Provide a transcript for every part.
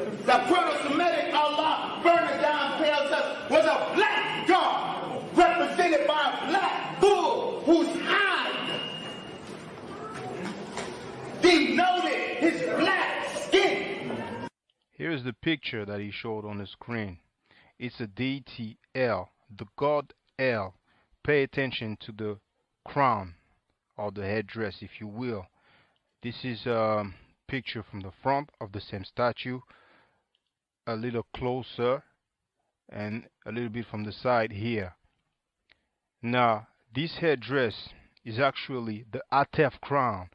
The proto-Semitic Allah burning down tells us was a black god represented by a black bull whose hide denoted his black skin. Here's the picture that he showed on the screen. It's a deity El, the god El. Pay attention to the crown or the headdress, if you will. This is a picture from the front of the same statue, a little closer, and a little bit from the side here. Now, this headdress is actually the Atef crown.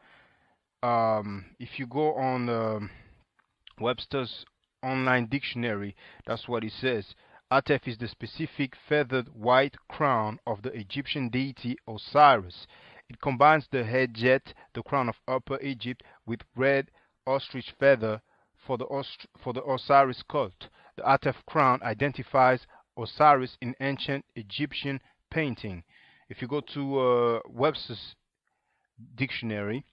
If you go on Webster's online dictionary, that's what it says. Atef is the specific feathered white crown of the Egyptian deity Osiris. It combines the head jet, the crown of Upper Egypt, with red ostrich feather for the Osiris cult. The Atef crown identifies Osiris in ancient Egyptian painting. If you go to Webster's dictionary,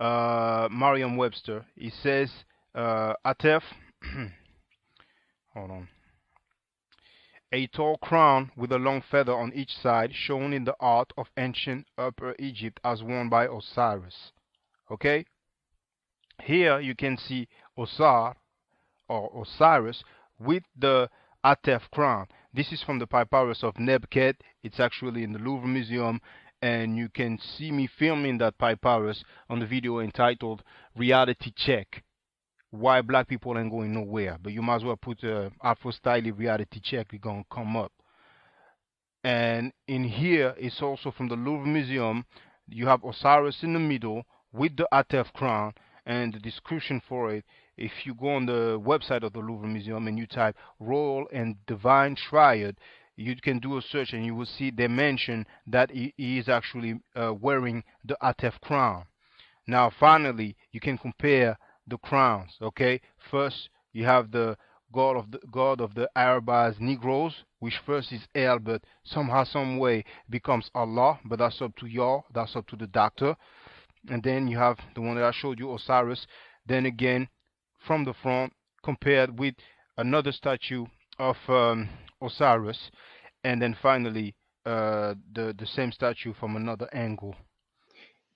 Merriam-Webster, it says Atef, hold on, a tall crown with a long feather on each side, shown in the art of ancient Upper Egypt as worn by Osiris. Okay? Here you can see Osar or Osiris with the Atef crown. This is from the papyrus of Nebket. It's actually in the Louvre Museum, and you can see me filming that papyrus on the video entitled Reality Check. Why black people ain't going nowhere, but you might as well put Afro Style Reality Check, it's gonna come up. And in here, it's also from the Louvre Museum. You have Osiris in the middle with the Atef crown, and the description for it, if you go on the website of the Louvre Museum and you type Royal and Divine Triad, you can do a search and you will see they mention that he is actually wearing the Atef crown. Now finally, you can compare the crowns. Okay, first you have the god of the Arabized Negroes, which first is El, but somehow, some way becomes Allah. But that's up to y'all. That's up to the doctor. And then you have the one that I showed you, Osiris. Then again, from the front, compared with another statue of Osiris, and then finally the same statue from another angle.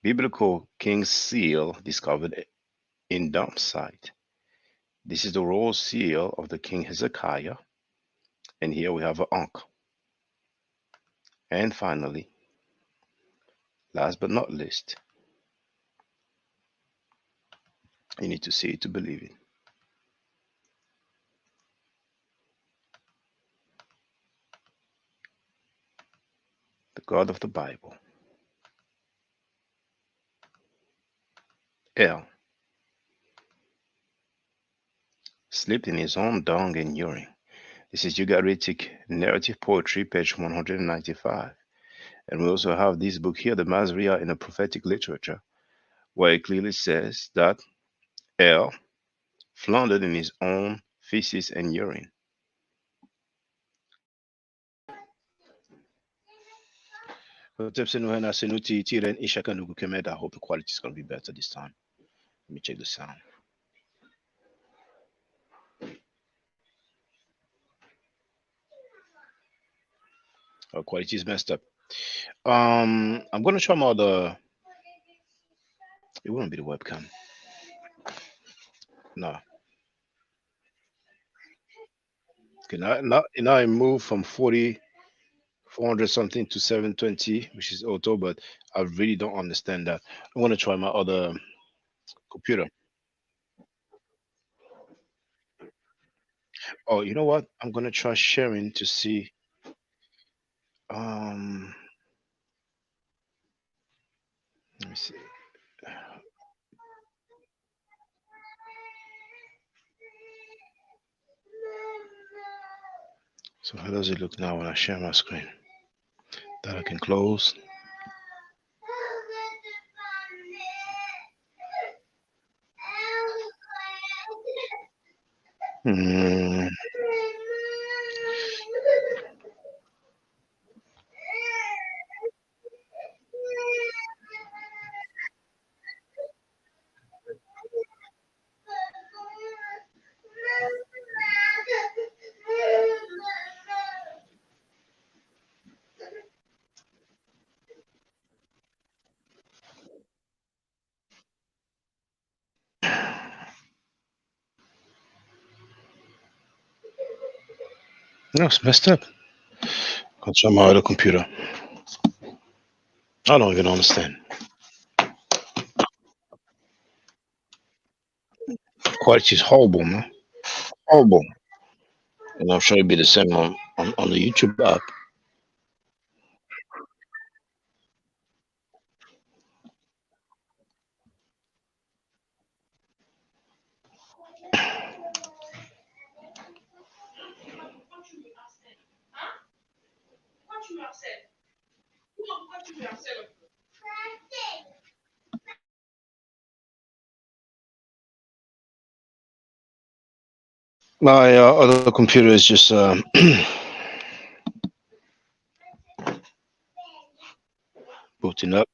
Biblical King's Seal discovered in dump site. This is the royal seal of the King Hezekiah, and here we have an Ankh. And finally, last but not least, you need to see it to believe it. The God of the Bible, El, slept in his own dung and urine. This is Ugaritic Narrative Poetry, page 195. And we also have this book here, the Masriya in the Prophetic Literature, where it clearly says that El floundered in his own feces and urine. I hope the quality is going to be better this time. Let me check the sound. Our quality is messed up. I'm going to show my other. It wouldn't be the webcam. No. Okay, now I move from 400 something to 720, which is auto, but I really don't understand that. I'm going to try my other computer. Oh, you know what? I'm going to try sharing to see. Let me see. So how does it look now when I share my screen? That I can close. No, it's messed up. Control my other computer. I don't even understand. Quality is horrible, man. Horrible. And I'm sure it'll be the same on the YouTube app. My other computer is just booting up.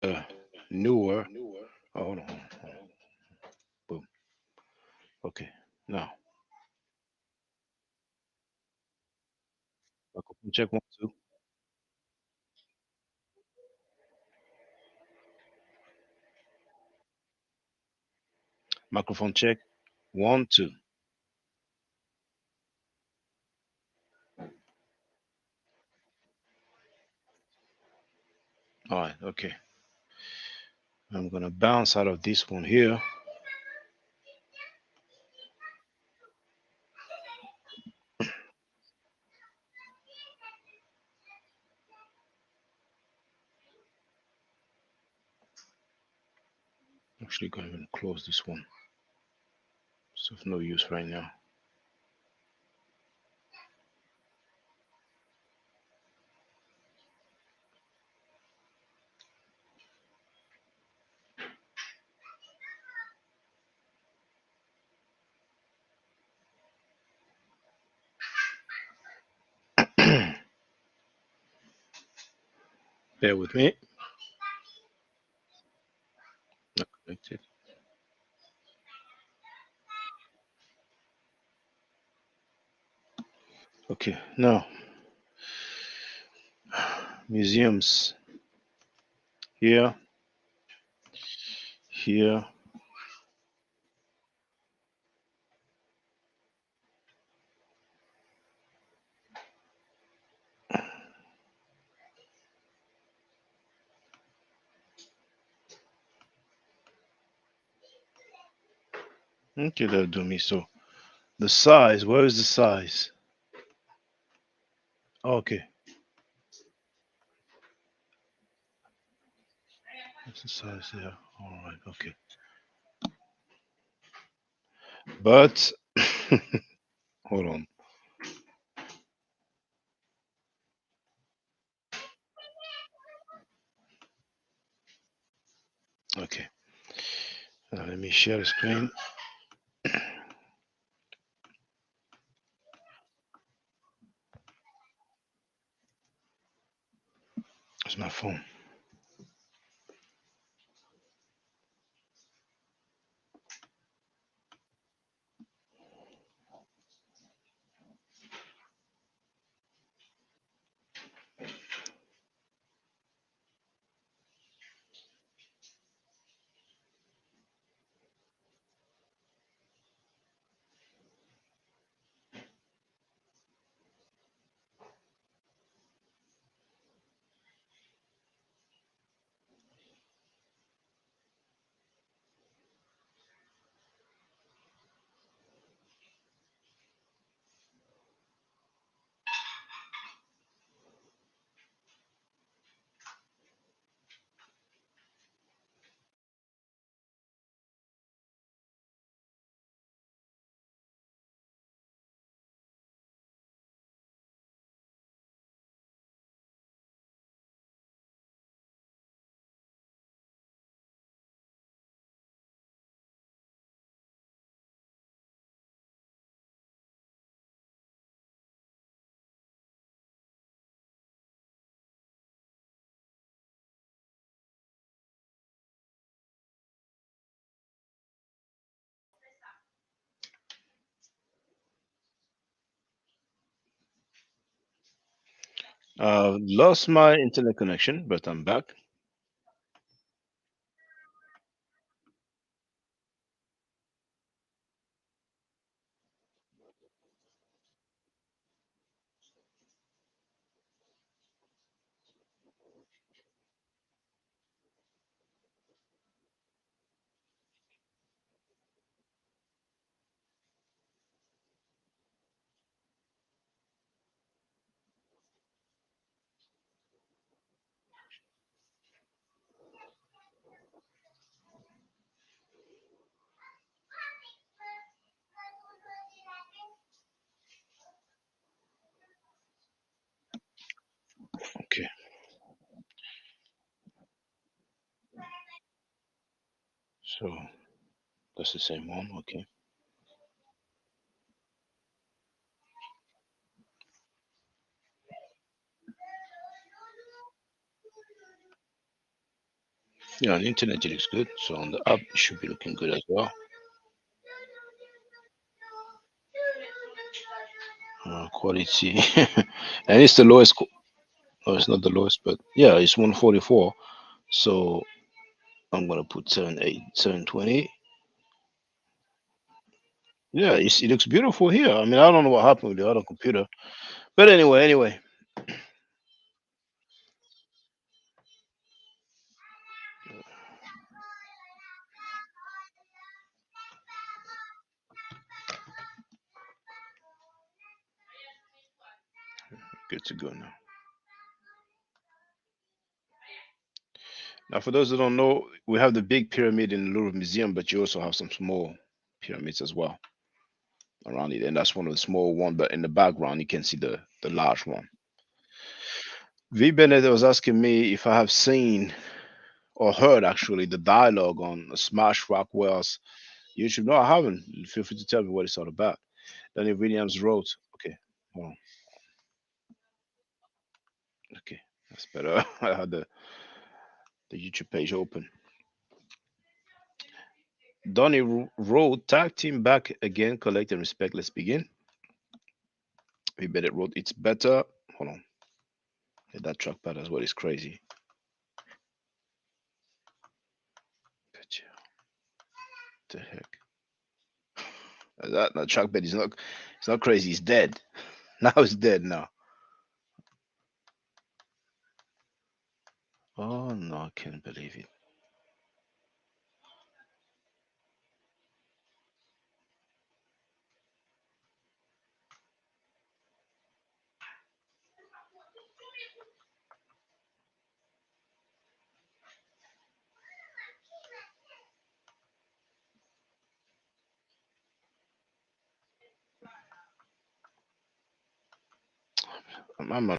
Uh, Newer. Oh, hold on. Boom. Okay. Now, microphone check 1, 2. Microphone check 1, 2. All right. Okay. I'm gonna bounce out of this one here. Actually, gonna even close this one. It's of no use right now. Bear with me. Not connected. Okay. Now, museums here, here, Okay, that'll do me. So the size, where is the size? Okay, that's the size there. All right, okay. But hold on. Okay, let me share the screen. It's my phone. Lost my internet connection, but I'm back. Okay, so that's the same one. Okay. Yeah, on the internet it looks good. So on the app it should be looking good as well. Quality, and it's the lowest. No, it's not the lowest, but yeah, it's 144. So I'm gonna put 720. Yeah, it looks beautiful here. I mean, I don't know what happened with the other computer, but anyway, good to go now. Now, for those who don't know, we have the big pyramid in the Louvre Museum, but you also have some small pyramids as well around it, and that's one of the small one. But in the background, you can see the large one. V Bennett was asking me if I have seen or heard actually the dialogue on Smash Rockwell's YouTube. No, I haven't. Feel free to tell me what it's all about. Danny Williams wrote. Okay, hold on. Okay, that's better. I had the YouTube page open. Donnie wrote, tag team back again, collect and respect. Let's begin. We bet it wrote, it's better. Hold on. Yeah, that trackpad as well is crazy. What the heck? That trackpad is not, it's not crazy. It's dead. Now it's dead now. Oh no, I can't believe it. I'm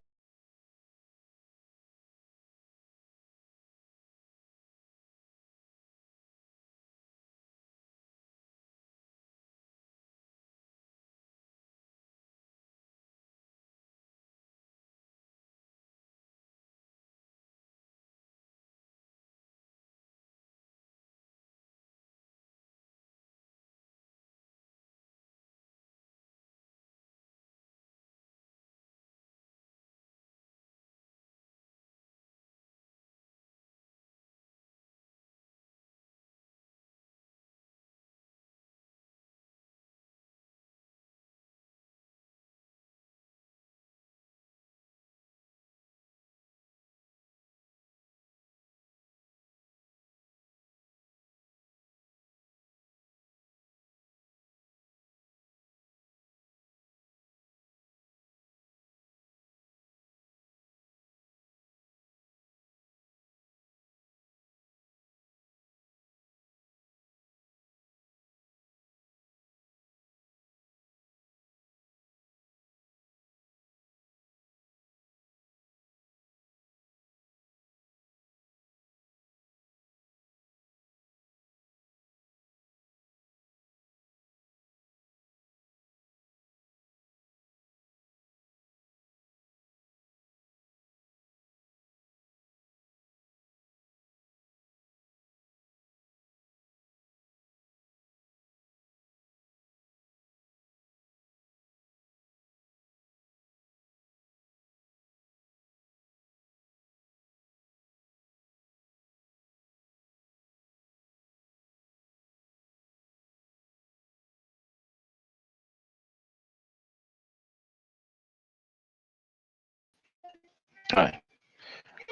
Hi.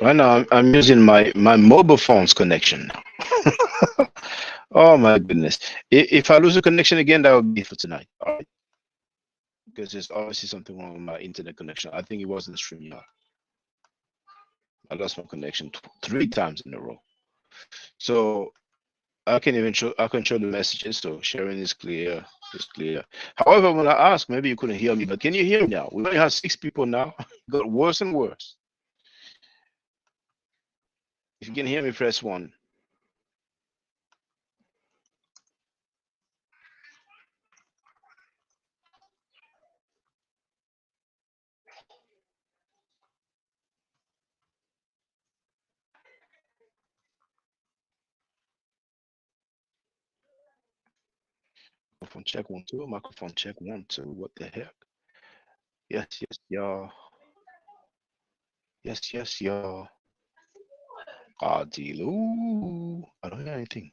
Right now, I'm using my mobile phone's connection now. Oh my goodness! If I lose the connection again, that will be it for tonight. All right, because there's obviously something wrong with my internet connection. I think it was in the stream yard. I lost my connection 3 times in a row. So I can even show. I can show the messages. So sharing is clear. Is clear. However, when I asked, maybe you couldn't hear me. But can you hear me now? We only have 6 people now. It got worse and worse. If you can hear me, press 1. Microphone check 1 2. Microphone check 1 2. What the heck? Yes, yes, y'all. Yes, yes, y'all. Adilu. I don't hear anything.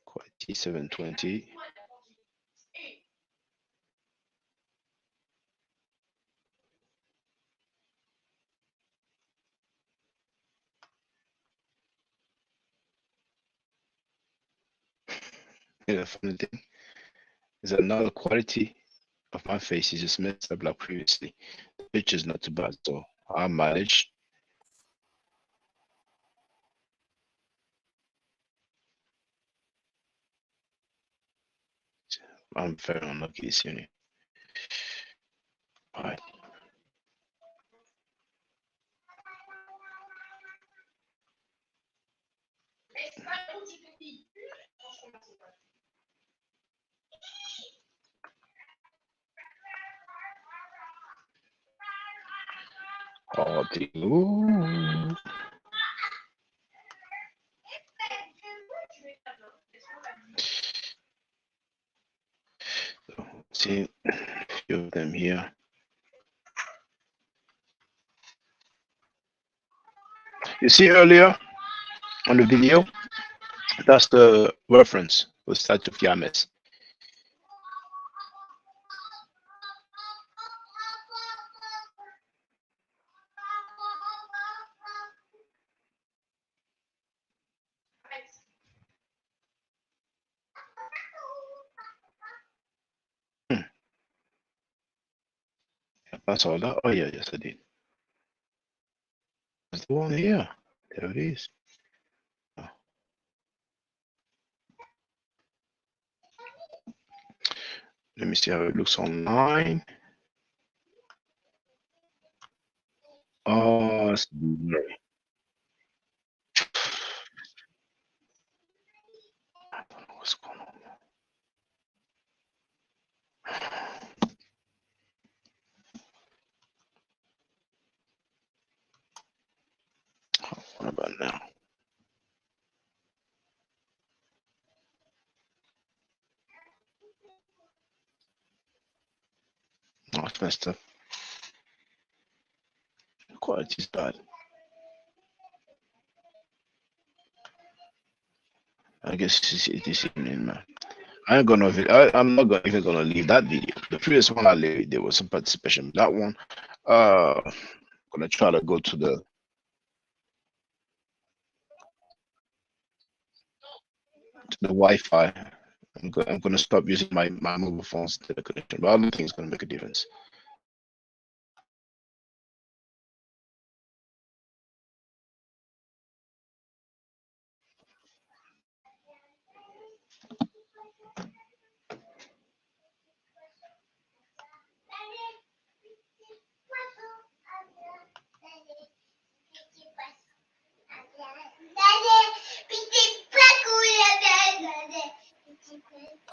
Quality 720. And the funny thing is that now the quality of my face is just messed up like previously. The picture's not too bad, so I manage. I'm very unlucky this evening. All right. Adilu. So, see a few of them here. You see earlier on the video, that's the reference for the statue of Yames. That's all that. Oh yeah, yes I did. That's the one here. There it is. Let me see how it looks online. Oh, it's blurry. I don't know what's going on. What about now? Oh, it's messed up. The quality's bad. I guess it's this evening, man. I ain't gonna. I'm not gonna, even gonna leave that video. The previous one I leave, there was some participation. That one, I'm gonna try to go to the Wi-Fi. I'm gonna stop using my mobile phone's data connection, but I don't think it's gonna make a difference.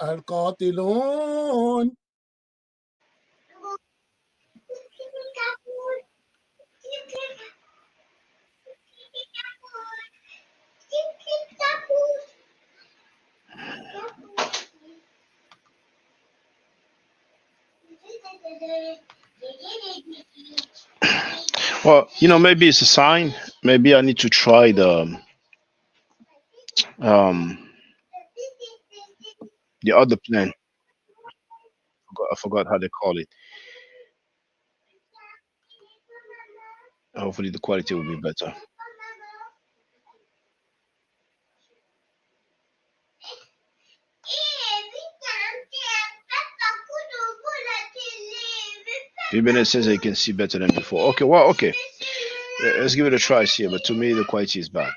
Al-Qatilun. Well, maybe it's a sign. Maybe I need to try um the other plan. I forgot how they call it. Hopefully the quality will be better. Even it says that you can see better than before. Okay, well, okay. Let's give it a try here. But to me, the quality is bad.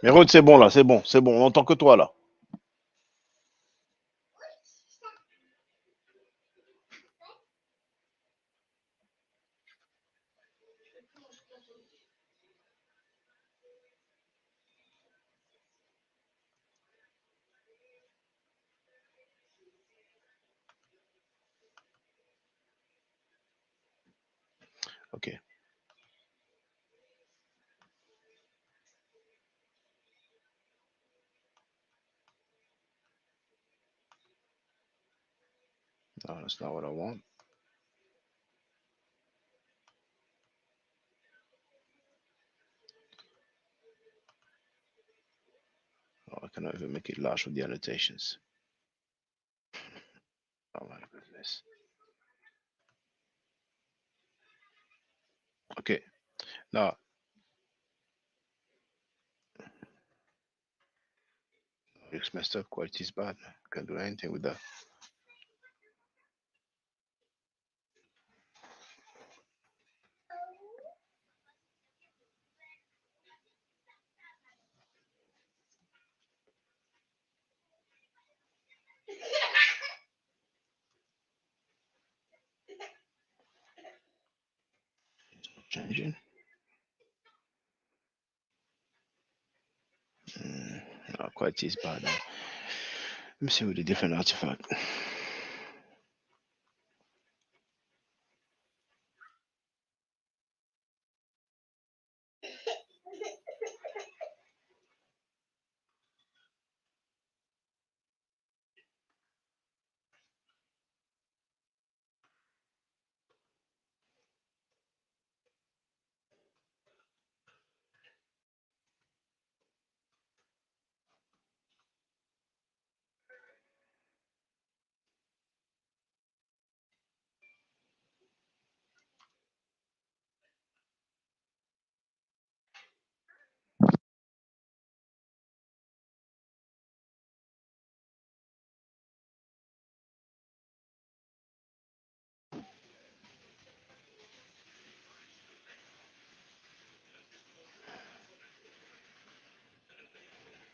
Mais Rod, c'est bon là, c'est bon. On entend que toi là. Okay. No, that's not what I want. Oh, I cannot even make it large with the annotations. Oh my goodness. Okay. Now, looks messed up. Quality is bad. Can't do anything with that. Changing. No, quality is bad. Now. Let me see with a different artifact.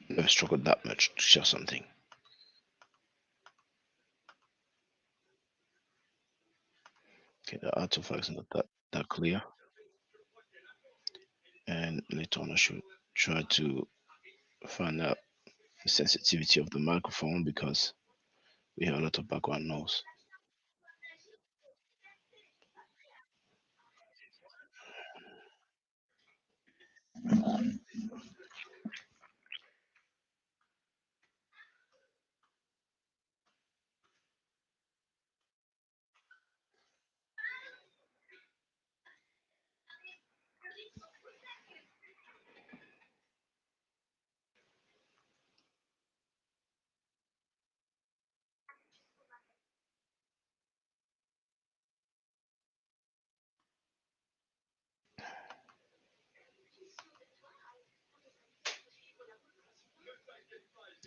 Never struggled that much to share something. Okay, the artifacts are not that clear. And later on, I should try to find out the sensitivity of the microphone because we have a lot of background noise.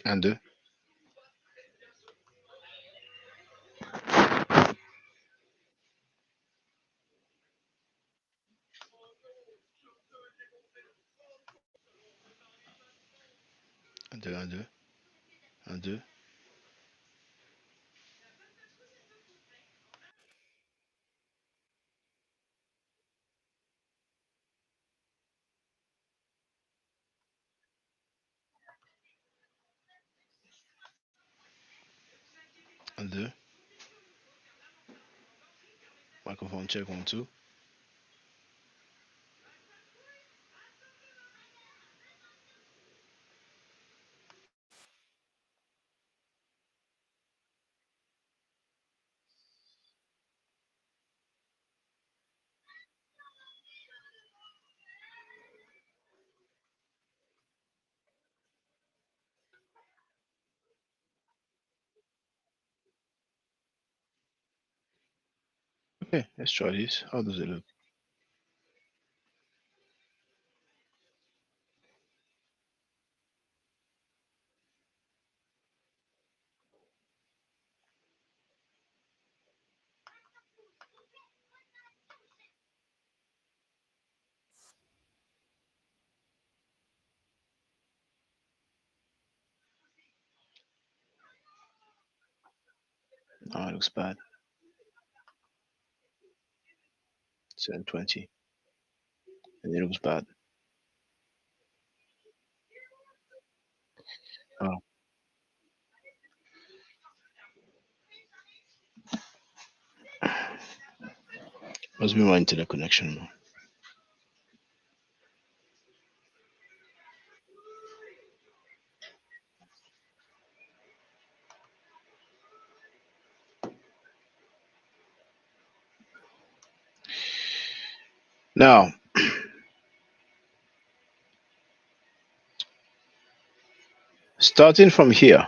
And and and microphone check 1 2. Okay, let's try this. How does it look? Oh, it looks bad. 720, and it looks bad. Oh, must be my internet connection. Now, starting from here,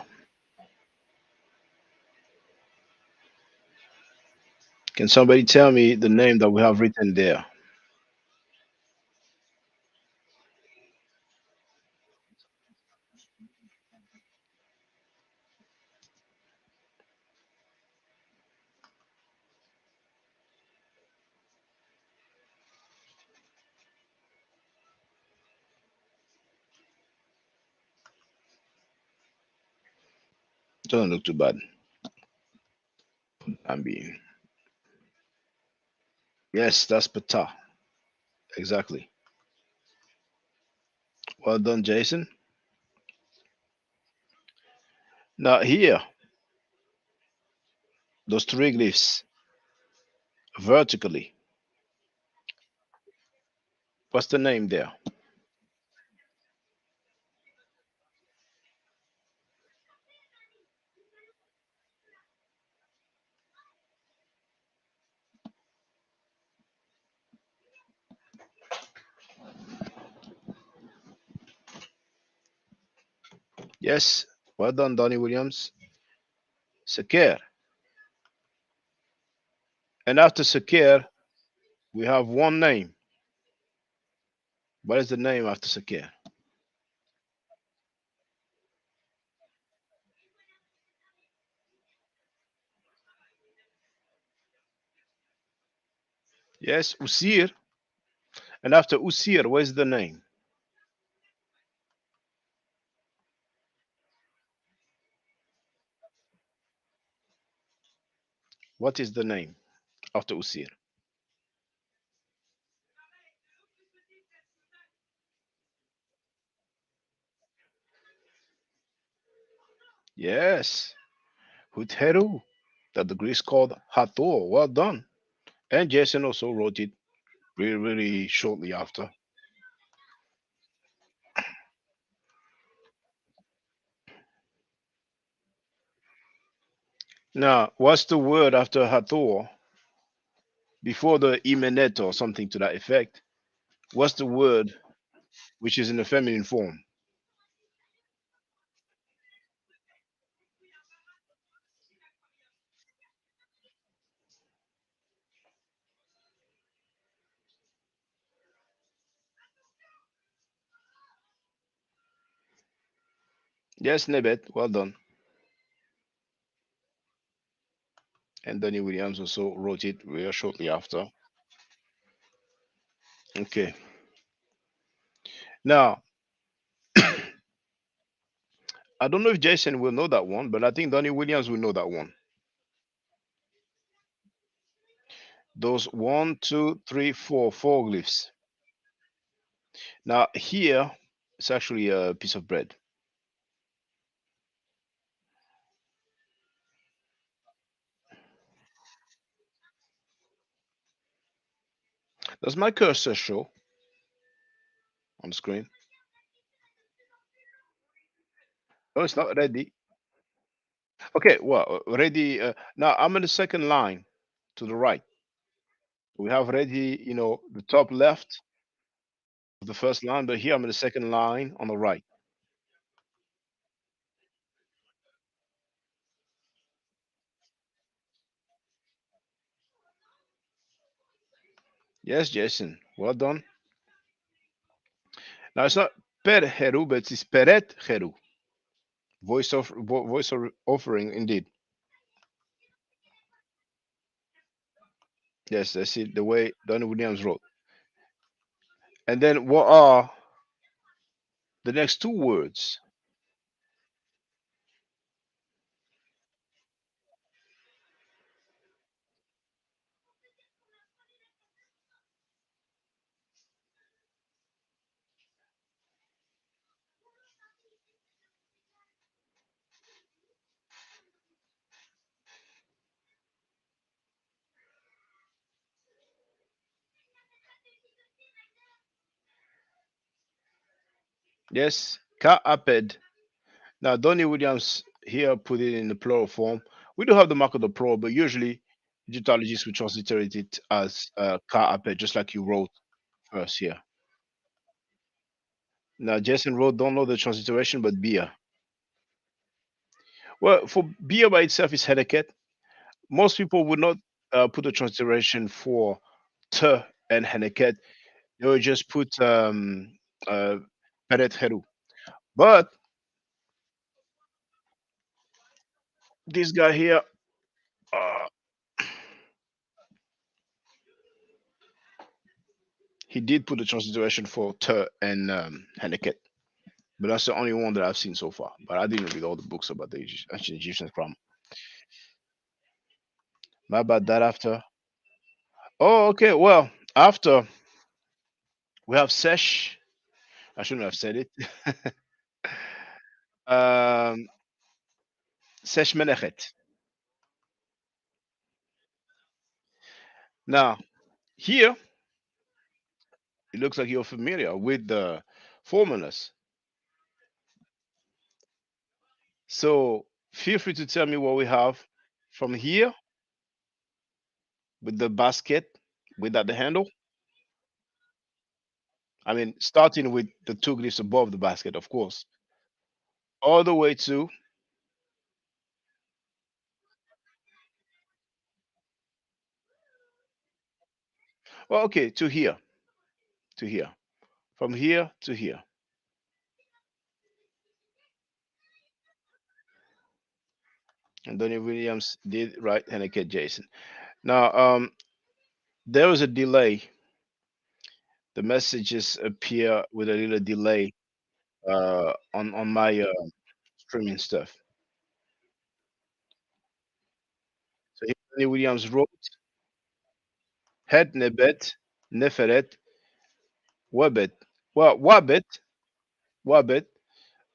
can somebody tell me the name that we have written there? Doesn't look too bad. I mean, yes, that's Pata. Exactly. Well done, Jason. Now here, those three glyphs vertically. What's the name there? Yes, well done, Donnie Williams. Sekir. And after Sekir, we have one name. What is the name after Sekir? Yes, Usir. And after Usir, where's the name? What is the name after Usir? Yes, Hutheru, that the Greeks called Hathor. Well done. And Jason also wrote it really, really shortly after. Now, what's the word after Hathor before the Imenet or something to that effect? What's the word which is in the feminine form? Yes, Nebet. Well done. And Danny Williams also wrote it very shortly after. Okay. Now, I don't know if Jason will know that one, but I think Donnie Williams will know that one. Those one, two, three, four glyphs. Now here, it's actually a piece of bread. Does my cursor show on the screen? No, it's not ready. Okay, well, ready. Now I'm in the second line to the right. We have ready, the top left of the first line, but here I'm in the second line on the right. Yes, Jason. Well done. Now it's not per Heru, but it's Peret Heru. Offering indeed. Yes, that's it. The way Donny Williams wrote. And then what are the next two words? Yes, Ka-aped. Now Donny Williams here put it in the plural form. We do have the mark of the plural, but usually Egyptologists will transliterate it as Ka-aped, just like you wrote first here. Now Jason wrote, don't know the transliteration, but beer. Well, for beer by itself is Hedeket. Most people would not put a transliteration for te and Heneket. They would just put uh, Peret Heru. But this guy here, uh, he did put a transliteration for te and Heneket. But that's the only one that I've seen so far. But I didn't read all the books about the ancient Egyptian grammar. My bad. That after. Oh, okay. Well, after we have Sesh. I shouldn't have said it. um, Sesh Menechet. Now, here, it looks like you're familiar with the formulas. So feel free to tell me what we have from here with the basket without the handle. I mean, starting with the two glyphs above the basket, of course, all the way to, well, okay, to here, to here, from here to here. And Donny Williams did right Henneke Jason. Now, there was a delay. The messages appear with a little delay on my streaming stuff. So here Tony Williams wrote Het Nebet, Neferet, Wabet. Well, Wabet.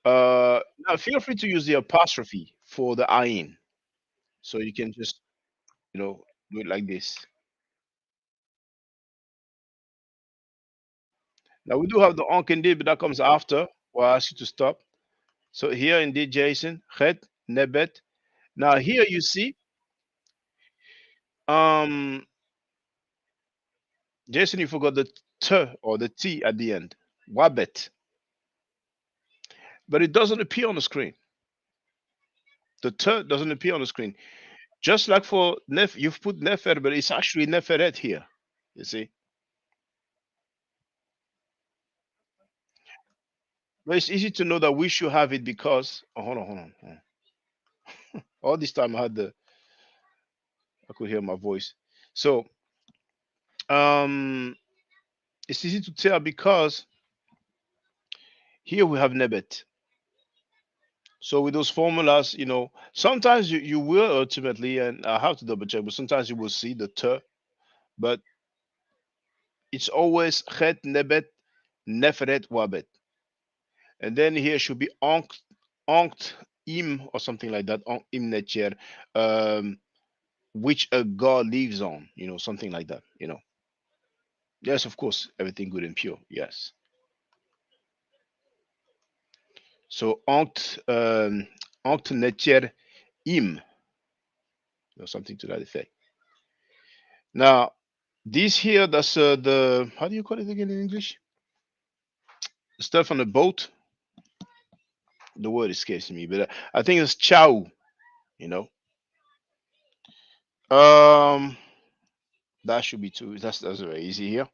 Now feel free to use the apostrophe for the ayin. So you can just, do it like this. Now we do have the onk indeed, but that comes after. Well, I ask you to stop. So here indeed, Jason, Het, Nebet. Now here you see, um, Jason, you forgot the t or the t at the end. Wabet. But it doesn't appear on the screen. The t doesn't appear on the screen. Just like for nef, you've put nefer, but it's actually neferet here. You see, but it's easy to know that we should have it because. Oh, hold on. All this time I could hear my voice. So um, it's easy to tell because here we have nebet. So with those formulas, sometimes you will ultimately, and I have to double check, but sometimes you will see the t, but it's always het, nebet, neferet, wabet. And then here should be onkt im or something like that, onkt im netjer, which a god lives on, something like that, Yes, of course, everything good and pure. Yes. So onkt netjer im, something to that effect. Now, this here, that's the, how do you call it again in English? Stuff on the boat. The word escapes me, but I think it's chow, you know. Um, that should be two. That's very easy here.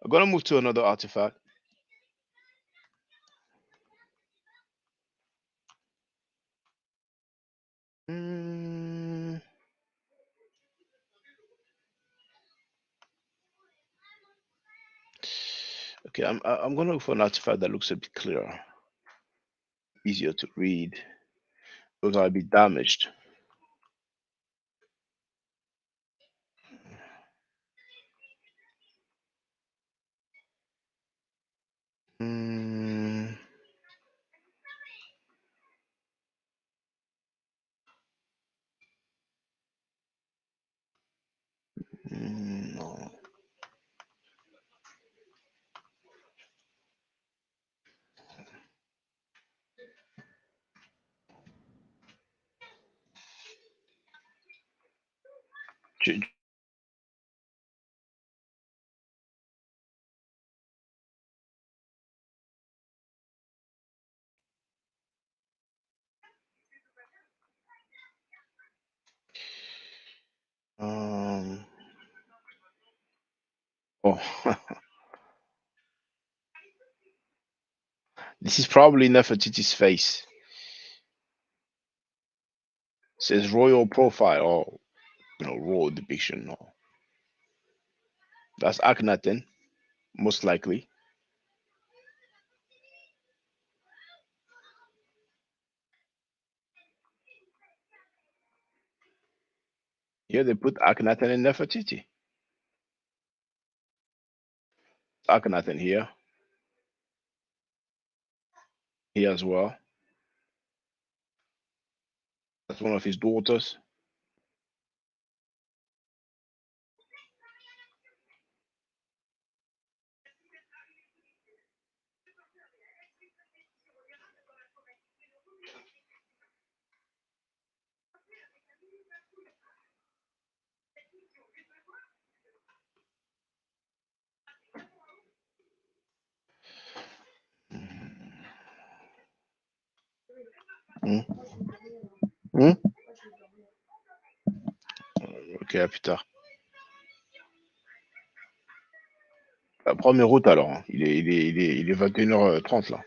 I'm gonna move to another artifact. Mm, okay, I'm gonna look for an artifact that looks a bit clearer, easier to read, because I'll be damaged. Mm, no. J- Um. Oh, this is probably Nefertiti's face. It says royal profile or royal depiction. Or that's Akhenaten, most likely. Here they put Akhenaten and Nefertiti. Akhenaten here as well. That's one of his daughters. Hmm? Hmm? Ok, à plus tard. Prends mes routes alors, hein. Il est 21h30 là.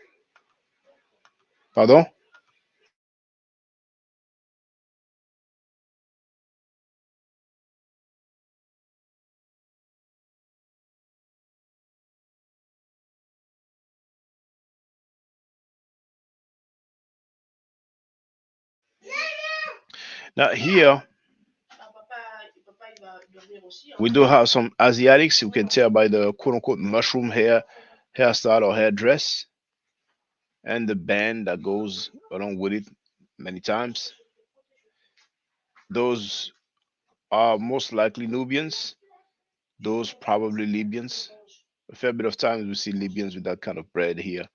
Pardon? Now here we do have some Asiatics. You can tell by the quote unquote mushroom hairstyle or hairdress and the band that goes along with it many times. Those are most likely Nubians. Those probably Libyans. A fair bit of times we see Libyans with that kind of bread here.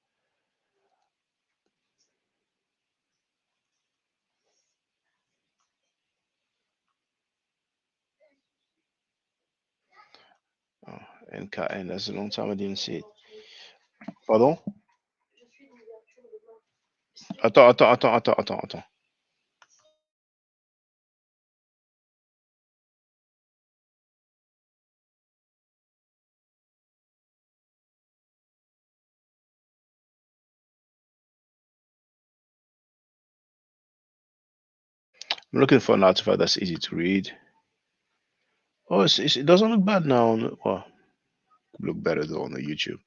Oh, and that's a long time I didn't see it. Pardon? Attends. I'm looking for an artifact that's easy to read. Oh, it doesn't look bad now. Well, look better though on the YouTube.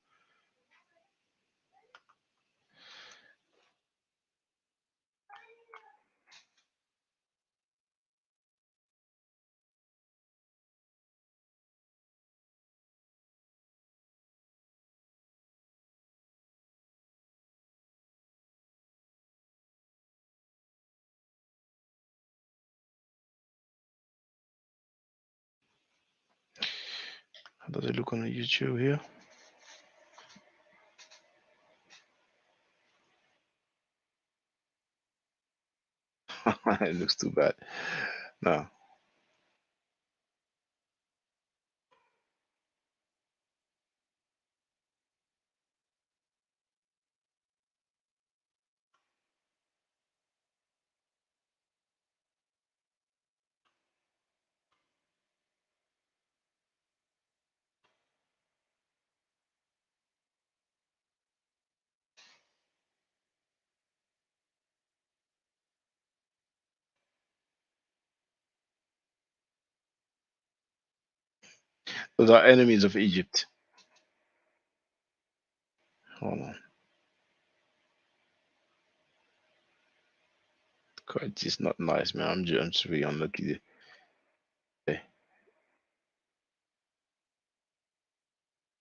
How does it look on the YouTube here? It looks too bad. No. Those are enemies of Egypt. Hold on. Quite, it's not nice, man. I'm just really unlucky. There.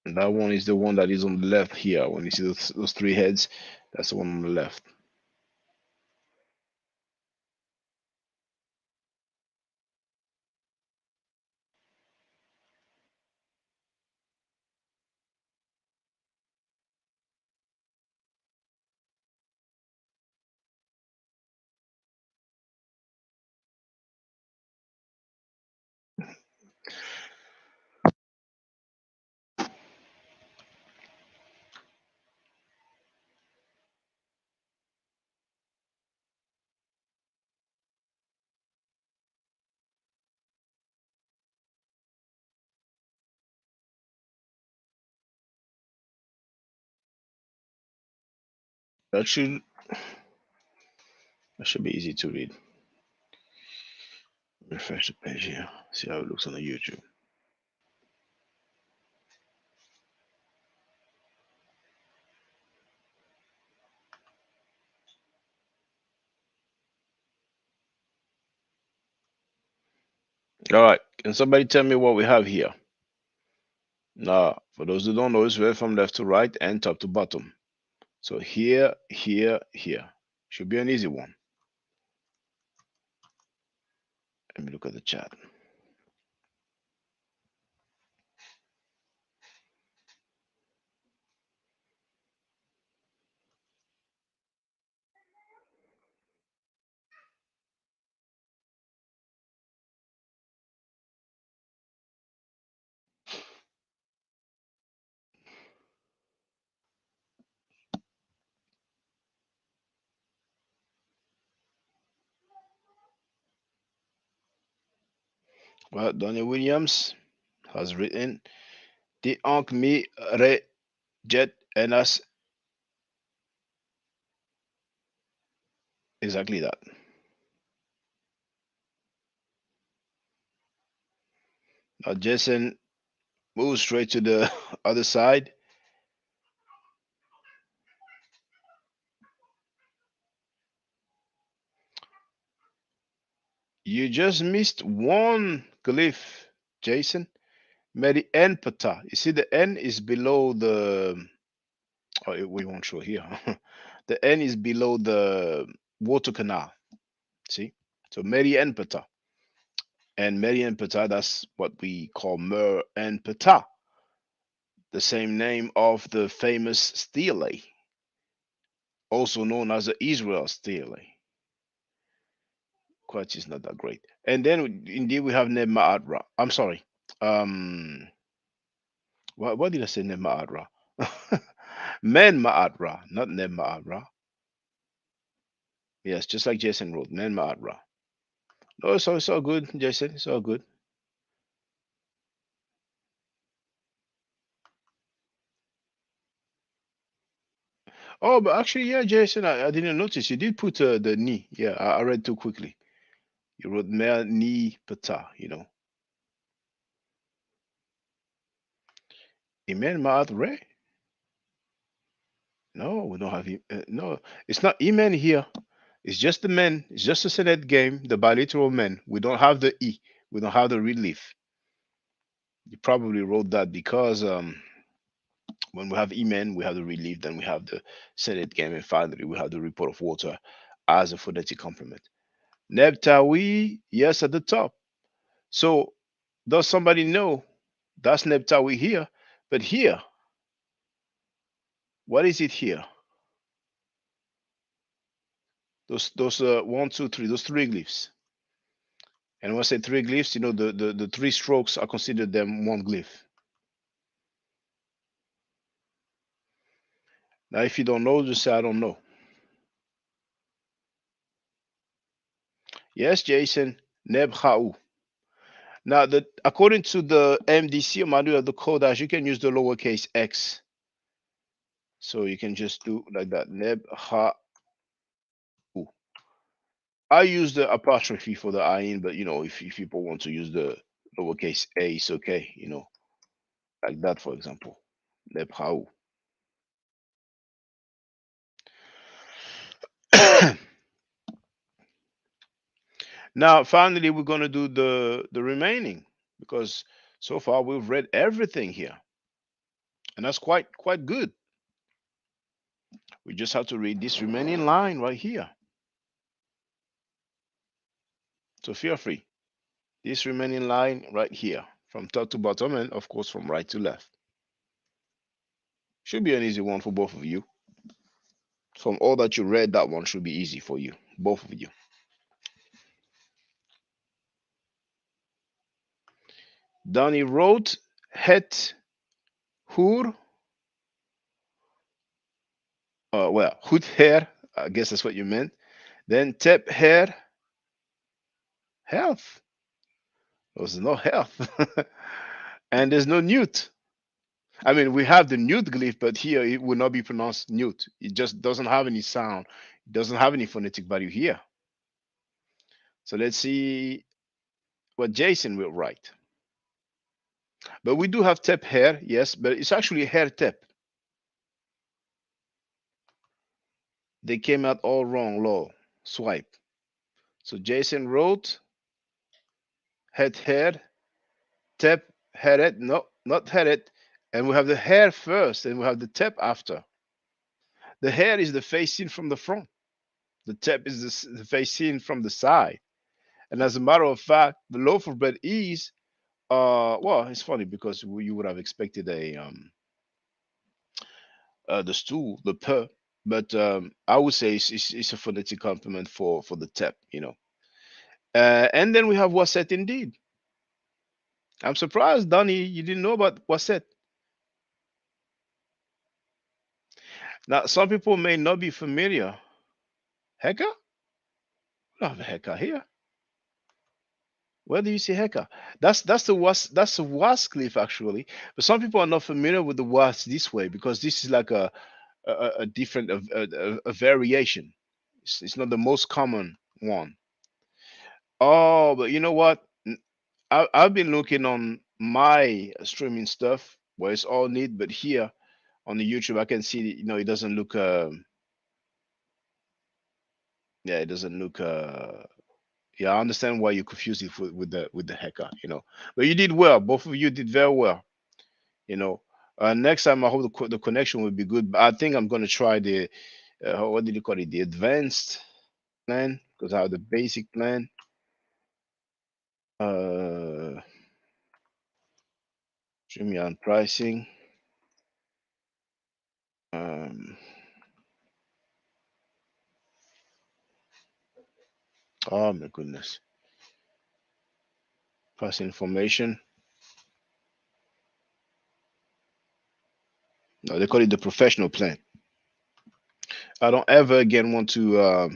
And that one is the one that is on the left here. When you see those three heads, that's the one on the left. That should that should be easy to read. Refresh the page here. See how it looks on the YouTube. All right. Can somebody tell me what we have here? Now, for those who don't know, it's read from left to right and top to bottom. So here. Should be an easy one. Let me look at the chat. Well, Donnie Williams has written the Ankh mi re jet enas exactly that. Now Jason moves straight to the other side. You just missed one glyph, Jason. Medi N pata. You see, the N is below the. Oh, we won't show here. The N is below the water canal. See? So Medi N pata. And Medi N pata, that's what we call Mer en pata, the same name of the famous stele, also known as the Israel stele. Quite is not that great. And then indeed we have Neb Ma'adra. I'm sorry. Um, what did I say? Neb Ma'adra. Men Ma'adra, not Neb Ma'adra. Yes, just like Jason wrote, Men Ma'adra. No, it's all good, Jason. It's all good. Oh, but actually, yeah, Jason, I didn't notice. You did put the knee. Yeah, I read too quickly. You wrote Mer Ni Pata. Imen Ma'adre? No, we don't have. No, it's not Imen here. It's just the men. It's just a Senate game, the bilateral men. We don't have the E. We don't have the relief. You probably wrote that because when we have E men, we have the relief, then we have the Senate game, and finally we have the report of water as a phonetic complement. Neptawi, yes, at the top. So does somebody know that's Neptawi here? But here, what is it here? Those one, two, three, those three glyphs. And when I say three glyphs, the three strokes are considered them one glyph. Now, if you don't know, just say I don't know. Yes, Jason, Nebha'u. Now, according to the MDC or manual of the Kodash, you can use the lowercase x. So you can just do like that. Nebha'u. I use the apostrophe for the ayin, but if people want to use the lowercase a, it's okay. Like that, for example. Nebha'u. Now, finally, we're going to do the remaining because so far we've read everything here, and that's quite good. We just have to read this remaining line right here. So feel free. This remaining line right here, from top to bottom, and of course from right to left. Should be an easy one for both of you. From all that you read, that one should be easy for you, both of you. Danny wrote het hur. Well, hut her. I guess that's what you meant. Then tep her health. There's no health. And there's no newt. I mean, we have the newt glyph, but here it will not be pronounced newt. It just doesn't have any sound. It doesn't have any phonetic value here. So let's see what Jason will write. But we do have tep hair, yes, but it's actually hair tep. They came out all wrong, low, swipe. So Jason wrote het hair, tep, heret, no, not heret. And we have the hair first, and we have the tep after. The hair is the face seen from the front. The tep is the face seen from the side. And as a matter of fact, the loaf of bread is well, it's funny because you would have expected the stool, the per, but I would say it's a phonetic complement for the tep. And then we have waset indeed. I'm surprised, Donnie, you didn't know about waset. Now, some people may not be familiar. Heka? We don't have Heka here. Where do you see Heka? That's the was cliff actually. But some people are not familiar with the was this way because this is like a different a variation. It's not the most common one. Oh, but you know what? I've been looking on my streaming stuff where it's all neat, but here on the YouTube I can see it doesn't look yeah, it doesn't look Yeah, I understand why you confused it with the hacker, But you did well. Both of you did very well, you know. Next time, I hope the connection will be good. But I think I'm gonna try the what did you call it? The advanced plan, because I have the basic plan. Uh, Streamyard pricing. Um, oh my goodness, price information. No, they call it the professional plan. I don't ever again want to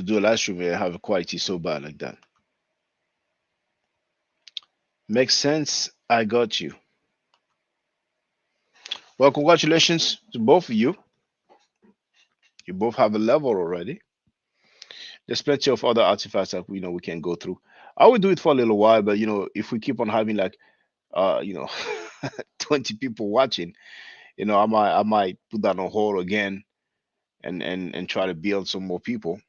do a live stream and have a quality so bad like that. Makes sense. I got you. Well, congratulations to both of you. You both have a level already. There's plenty of other artifacts that we can go through. I will do it for a little while, but if we keep on having like 20 people watching, I might put that on hold again and try to build some more people.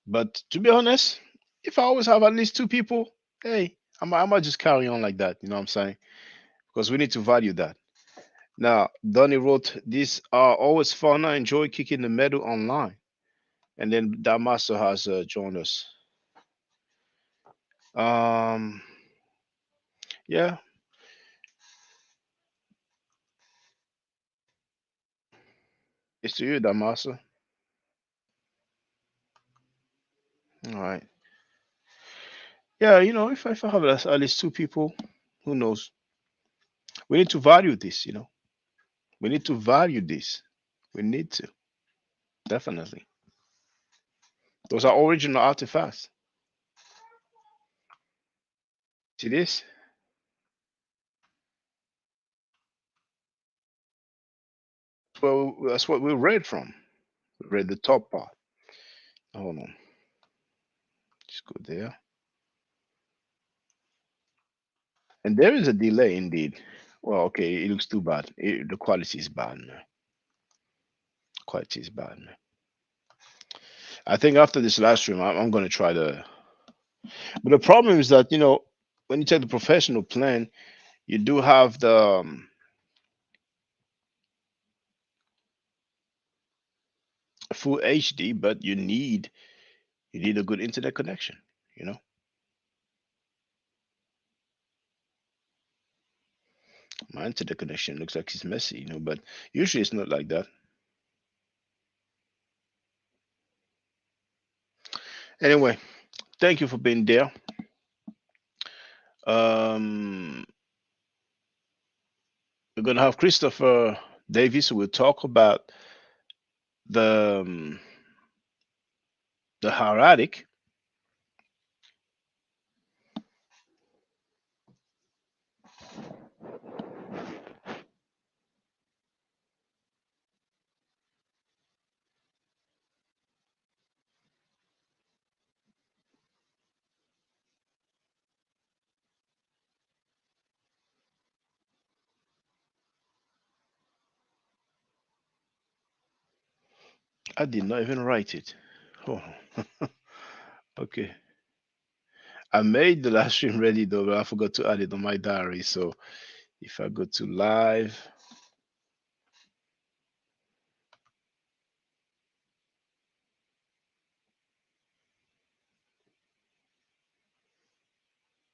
But to be honest, if I always have at least two people, hey, I might just carry on like that. You know what I'm saying? Because we need to value that. Now, Donnie wrote, "These are always fun. I enjoy kicking the medal online." And then Damaso has joined us. Um, yeah, it's to you, Damaso. All right. Yeah, if I have at least two people, who knows? We need to value this. We need to value this. We need to, definitely. Those are original artifacts. See this? Well, that's what we read from. We read the top part. Hold on. Just go there. And there is a delay indeed. Well, okay, it looks too bad. The quality is bad, man. Quality is bad, man. I think after this live stream, I'm going to try the. But the problem is that when you take the professional plan, you do have the full HD, but you need a good internet connection. You know, my internet connection looks like it's messy. But usually it's not like that. Anyway, thank you for being there. Um, we're gonna have Christopher Davis who will talk about the um, the hieratic. I did not even write it. Oh, okay. I made the last stream ready though, but I forgot to add it on my diary. So if I go to live,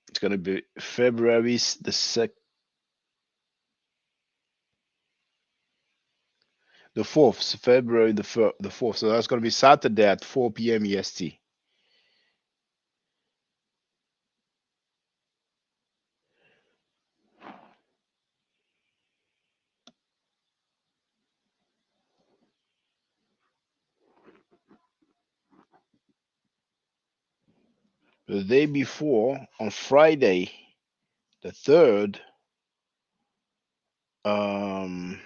it's gonna be February the 4th, February the 4th. So that's gonna be Saturday at 4 p.m. EST. The day before, on Friday, the 3rd, um,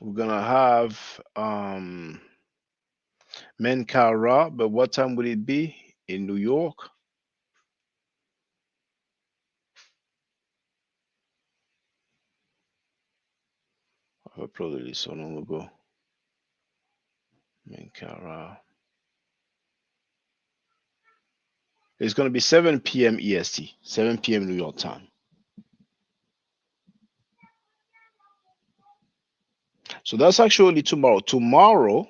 we're gonna have Menkara, but what time would it be in New York? I uploaded it so long ago. Mankara. It's going to be 7 p.m. EST, 7 p.m. New York time. So that's actually tomorrow. Tomorrow,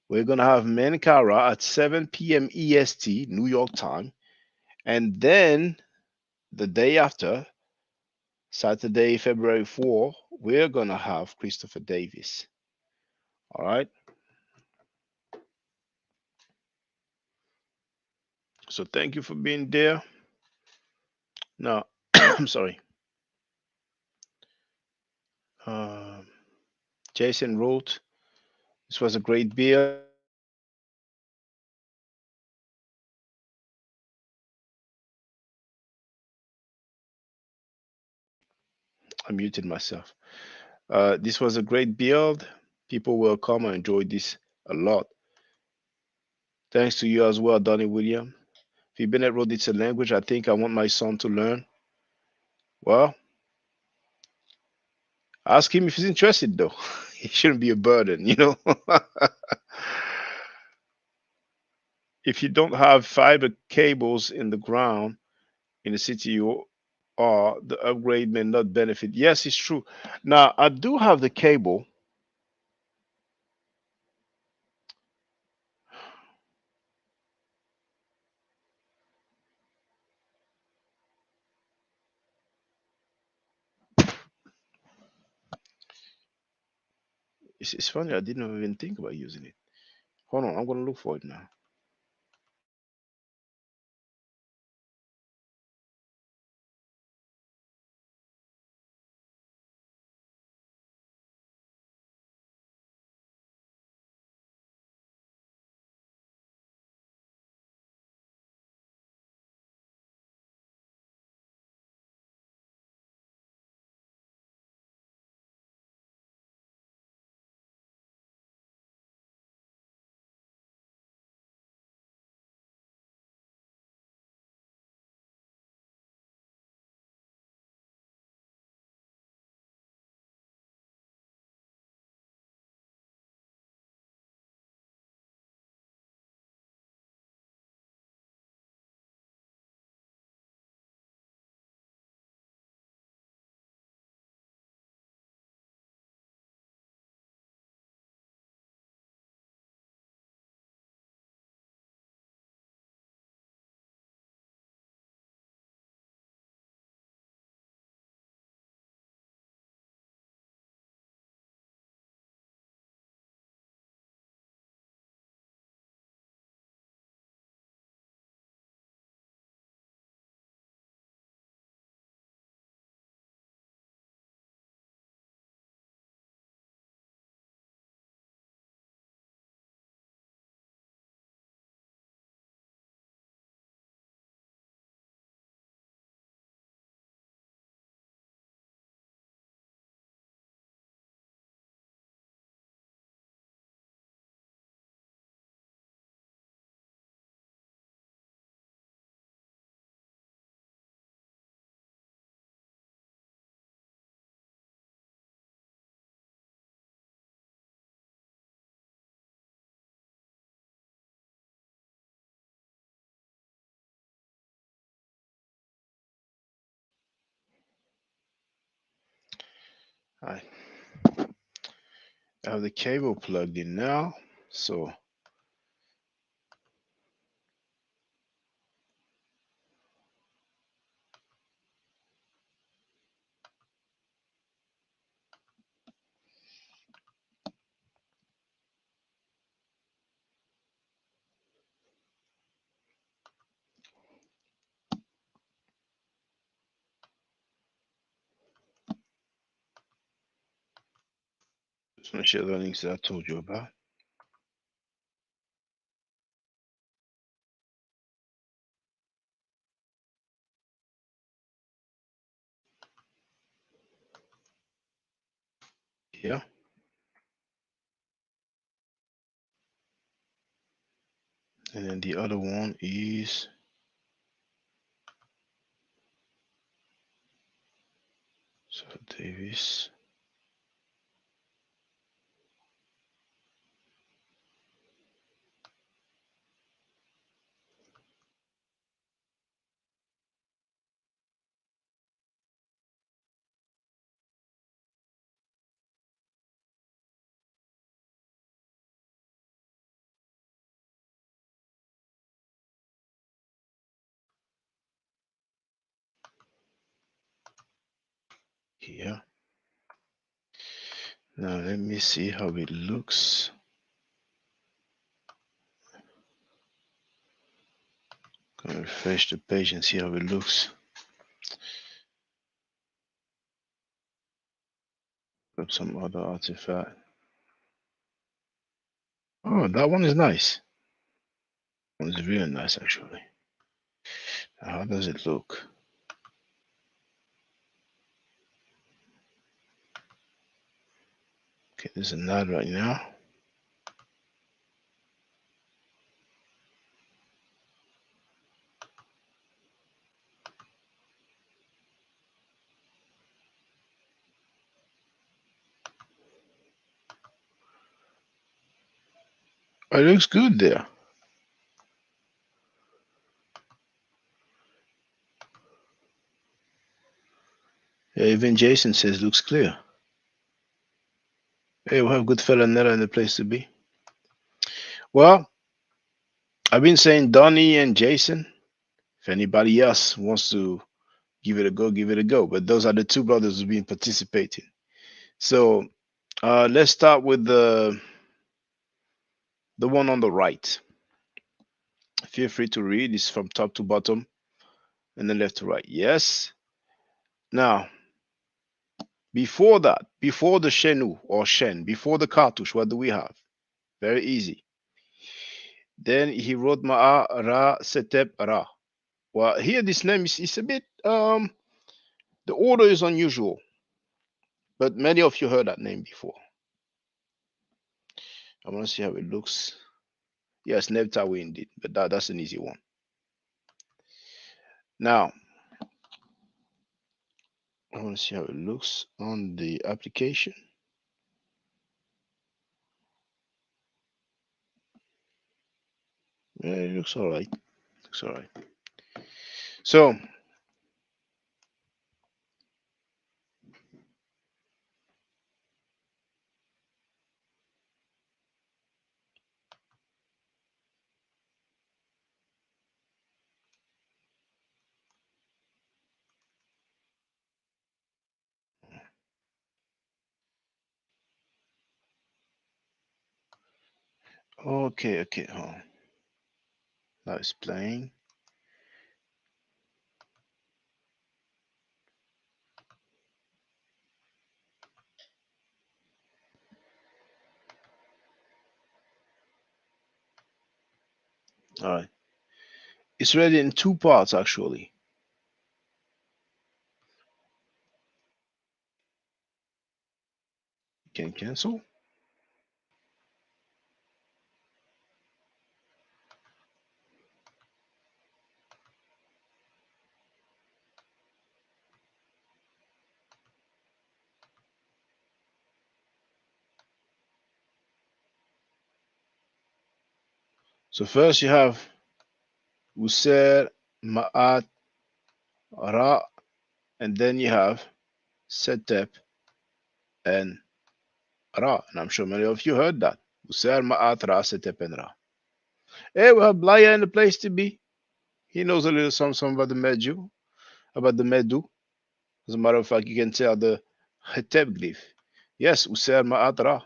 we're going to have Mankara at 7 p.m. EST, New York time. And then the day after, Saturday, February 4, we're going to have Christopher Davis. All right. So thank you for being there. Now, I'm sorry. Um, Jason wrote, this was a great build. I muted myself. This was a great build. People will come and enjoy this a lot. Thanks to you as well, Donnie William. If Bennett wrote it's a language I think I want my son to learn. Well, ask him if he's interested, though. It shouldn't be a burden, you know. If you don't have fiber cables in the ground in the city you are, the upgrade may not benefit. Yes, it's true. Now, I do have the cable. It's funny, I didn't even think about using it. Hold on, I'm going to look for it now. I have the cable plugged in now. So just want to share the links that I told you about. Yeah. And then the other one is so Davis. here. Now let me see how it looks. Gonna refresh the page and see how it looks. Got some other artifact. Oh, that one is nice. That one is really nice actually. How does it look? Okay, there's a nod right now. Oh, it looks good there. Yeah, even Jason says looks clear. Hey, we have good fella Netta in the place to be. Well, I've been saying Donnie and Jason. If anybody else wants to give it a go, give it a go. But those are the two brothers who've been participating. So let's start with the one on the right. Feel free to read. It's from top to bottom and then left to right. Yes. Now, before that, before the Shenu or Shen, before the cartouche, what do we have? Very easy. Then he wrote Ma'a Ra Setep Ra. Well, here this name is a bit the order is unusual, but many of you heard that name before. I want to see how it looks. Yes, Nebtawi indeed, but that's an easy one. Now, I want to see how it looks on the application. Yeah, it looks all right. Looks all right. So, okay. Oh, now it's playing. All right. It's ready in two parts actually. You can cancel. So first you have User Ma'at Ra, and then you have Setep and Ra. And I'm sure many of you heard that. User Ma'at Ra Setep and Ra. Hey, we have Blaya in the place to be. He knows a little something about the Medu, about the Medu. As a matter of fact, you can tell the Hetep glyph. Yes, User Ma'at Ra,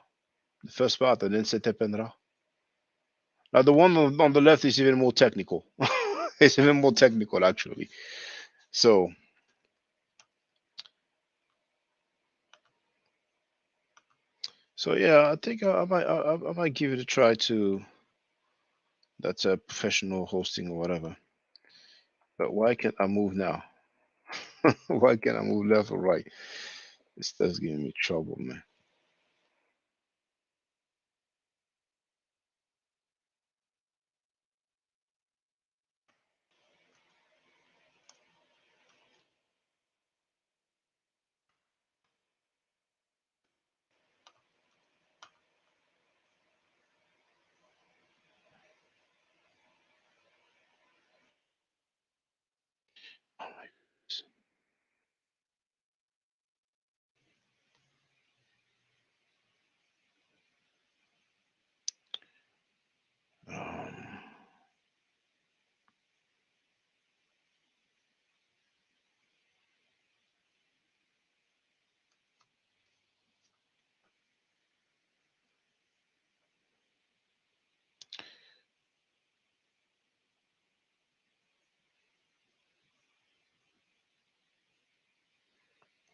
the first part, and then Setep and Ra. Now the one on the left is even more technical. It's even more technical actually. So yeah, I think I might give it a try to. That's a professional hosting or whatever. But why can't I move now? Why can't I move left or right? That's giving me trouble, man. Oh my goodness.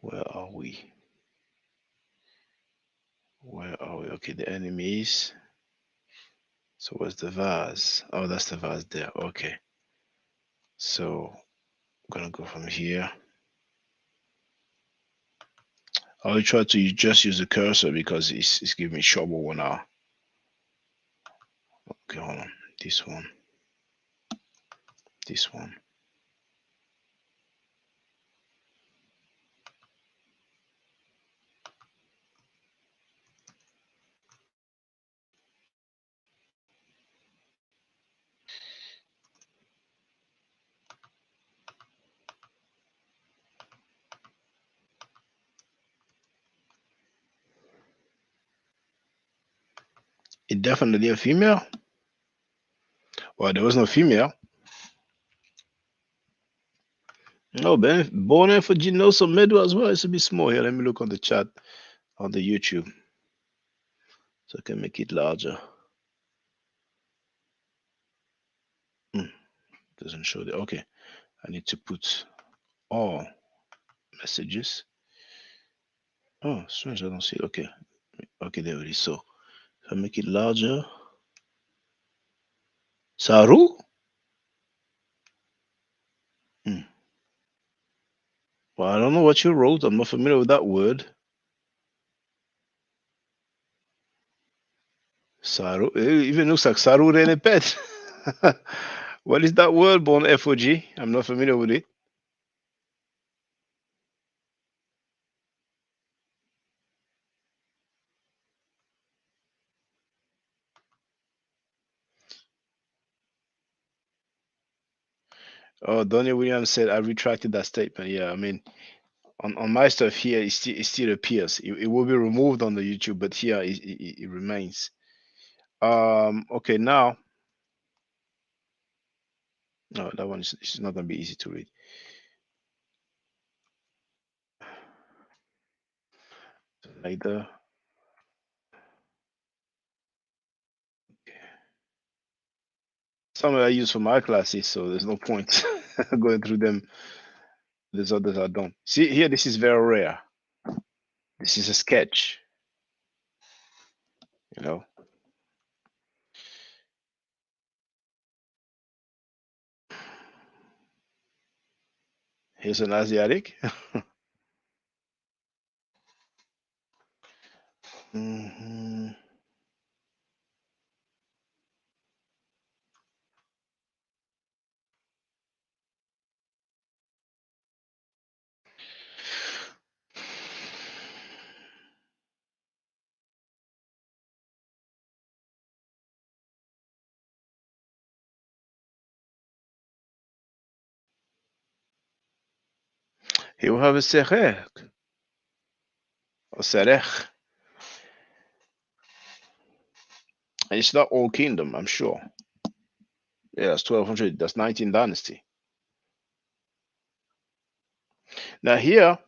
Where are we? Where are we? Okay, the enemies. So where's the vase? Oh, that's the vase there. Okay. So I'm gonna go from here. I'll try to just use the cursor because it's giving me trouble when I. Okay, hold on. This one. This one. It definitely a female. Well, there was no female. Oh, Ben, born for Ginoso Medu as well. It's a bit small here. Let me look on the chat on the YouTube so I can make it larger. Doesn't show the. Okay, I need to put all messages. Oh, strange. I don't see it. Okay, okay, there it is. So if I make it larger. Saru? Hmm. Well, I don't know what you wrote. I'm not familiar with that word. Saru. It even looks like Saru Renepet. What is that word, born FOG? I'm not familiar with it. Oh, Donnie Williams said I retracted that statement. Yeah, I mean, on my stuff here, it still appears. It will be removed on the YouTube, but here it remains. Okay, now, no, that one is it's not gonna be easy to read. Like the some I use for my classes, so there's no point going through them. There's others I don't. See here, this is very rare. This is a sketch, you know. Here's an Asiatic. hmm He will have a serech or serech. And it's not all kingdom, I'm sure. Yeah, that's 1200. That's 19th dynasty. Now here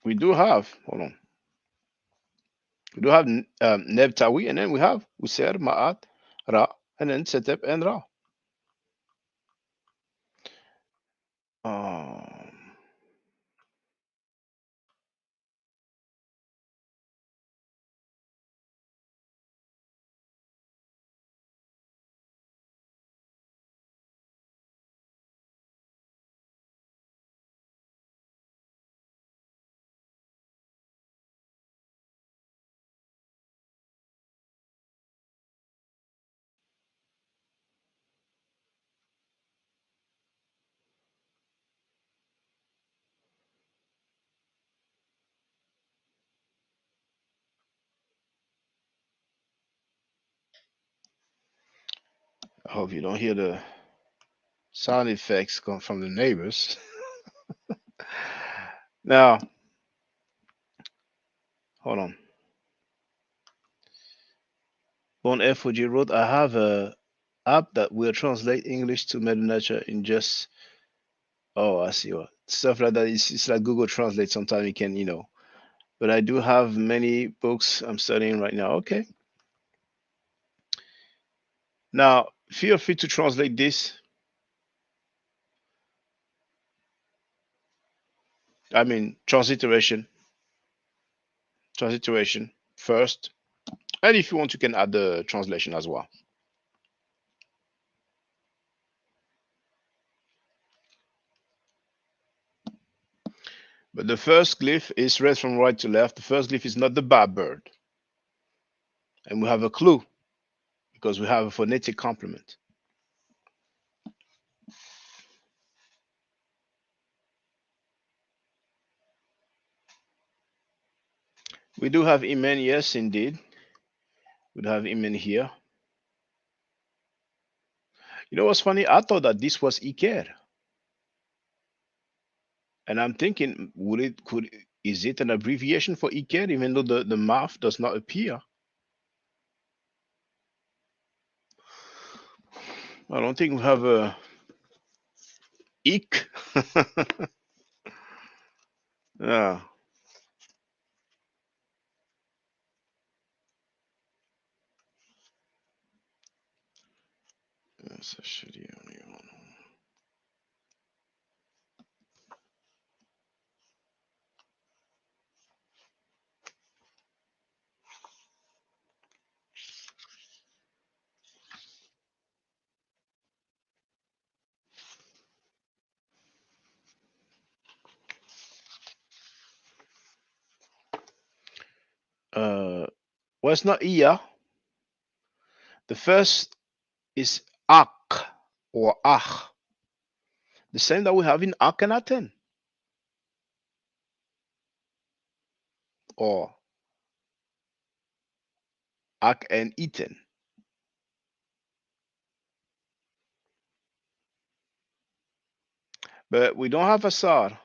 we do have. Hold on. We do have Nebtawi, and then we have User, Ma'at, Ra, and then Setep and Ra. Um, I hope you don't hear the sound effects come from the neighbors. Now, hold on. On FOG Road, I have a app that will translate English to Meta in just. Oh, I see what stuff like that. It's like Google Translate. Sometimes you can, But I do have many books I'm studying right now. Okay. Now, feel free to translate this. I mean, transliteration first. And if you want, you can add the translation as well. But the first glyph is read from right to left. The first glyph is not the bad bird. And we have a clue because we have a phonetic complement. We do have Imen, yes, indeed. We have Imen here. You know what's funny? I thought that this was Iker. And I'm thinking, is it an abbreviation for Iker, even though the mouth does not appear? I don't think we have a Ik. Yeah. That's a shitty only one. Well, it's not Iya. The first is Ak or Ach. The same that we have in Akhenaten or Ak and Iten. But we don't have a Sar.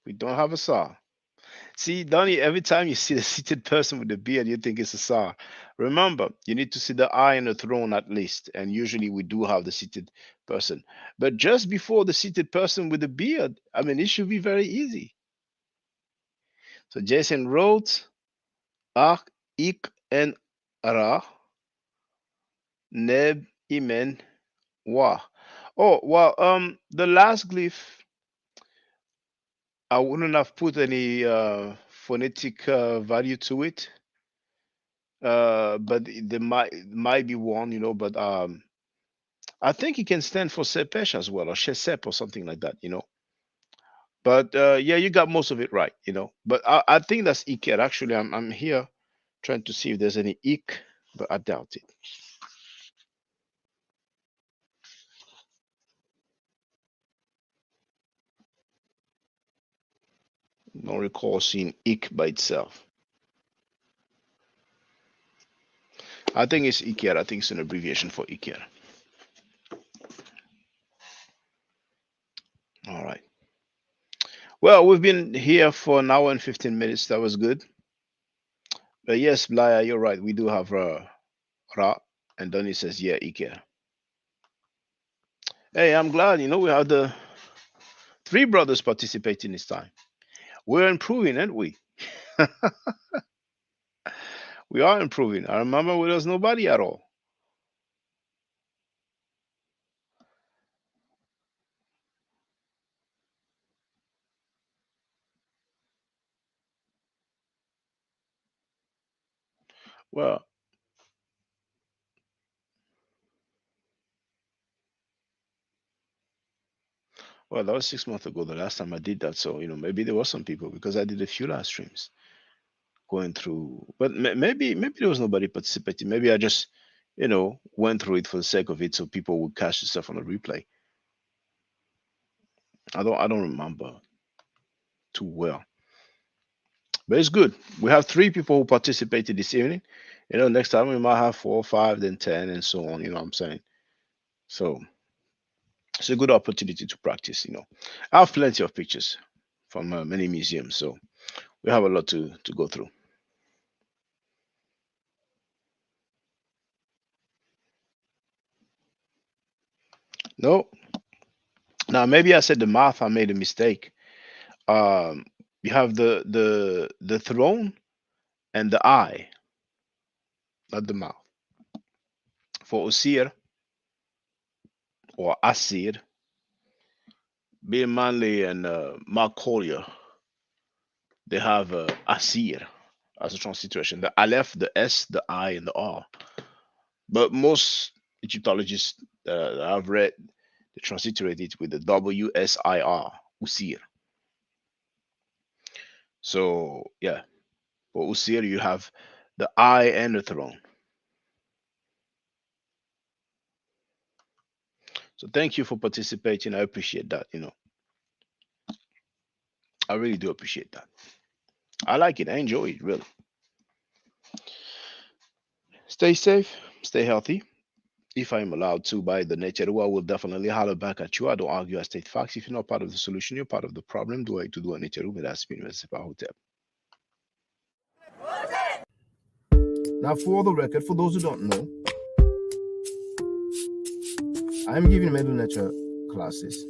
We don't have a Sar. See, Donnie, every time you see the seated person with the beard, you think it's a Sar. Remember, you need to see the eye on the throne at least. And usually we do have the seated person. But just before the seated person with the beard, I mean, it should be very easy. So Jason wrote Ak, Ik, and Ra, Neb, Imen, Wa. Oh, well, the last glyph, I wouldn't have put any phonetic value to it. But there might be one, but I think it can stand for Sepesh as well, or Shesep or something like that, But yeah, you got most of it right, But I think that's Iker. Actually, I'm here trying to see if there's any Ik, but I doubt it. Don't recall seeing Ik by itself. I think it's Iker. I think it's an abbreviation for Iker. All right. Well, we've been here for an hour and 15 minutes. That was good. But yes, Blaya, you're right. We do have Ra. And Donny says, yeah, Iker. Hey, I'm glad, we have the three brothers participating this time. We're improving, aren't we? We are improving. I remember there was nobody at all. Well, that was 6 months ago, the last time I did that. So, maybe there were some people because I did a few live streams going through, but maybe there was nobody participating. Maybe I just, went through it for the sake of it so people would catch the stuff on the replay. I don't remember too well. But it's good. We have three people who participated this evening. Next time we might have 4, 5, then 10, and so on. You know what I'm saying? So it's a good opportunity to practice. I have plenty of pictures from many museums, so we have a lot to go through. No, now maybe I said the mouth. I made a mistake. You have the throne and the eye, not the mouth. For Osir or Asir, Bill Manley and Mark Collier they have Asir as a transliteration. The Aleph, the S, the I, and the R. But most Egyptologists I've read, they transliterate it with the WSIR, Usir. So yeah, for Usir you have the I and the throne. So thank you for participating. I appreciate that. I really do appreciate that. I like it. I enjoy it really. Stay safe, stay healthy. If I'm allowed to by the nature, I will definitely holler back at you. I don't argue, I state facts. If you're not part of the solution, you're part of the problem. Do I to do a nature, but that's been hotel. Now, for the record, for those who don't know, I'm giving middle nature classes.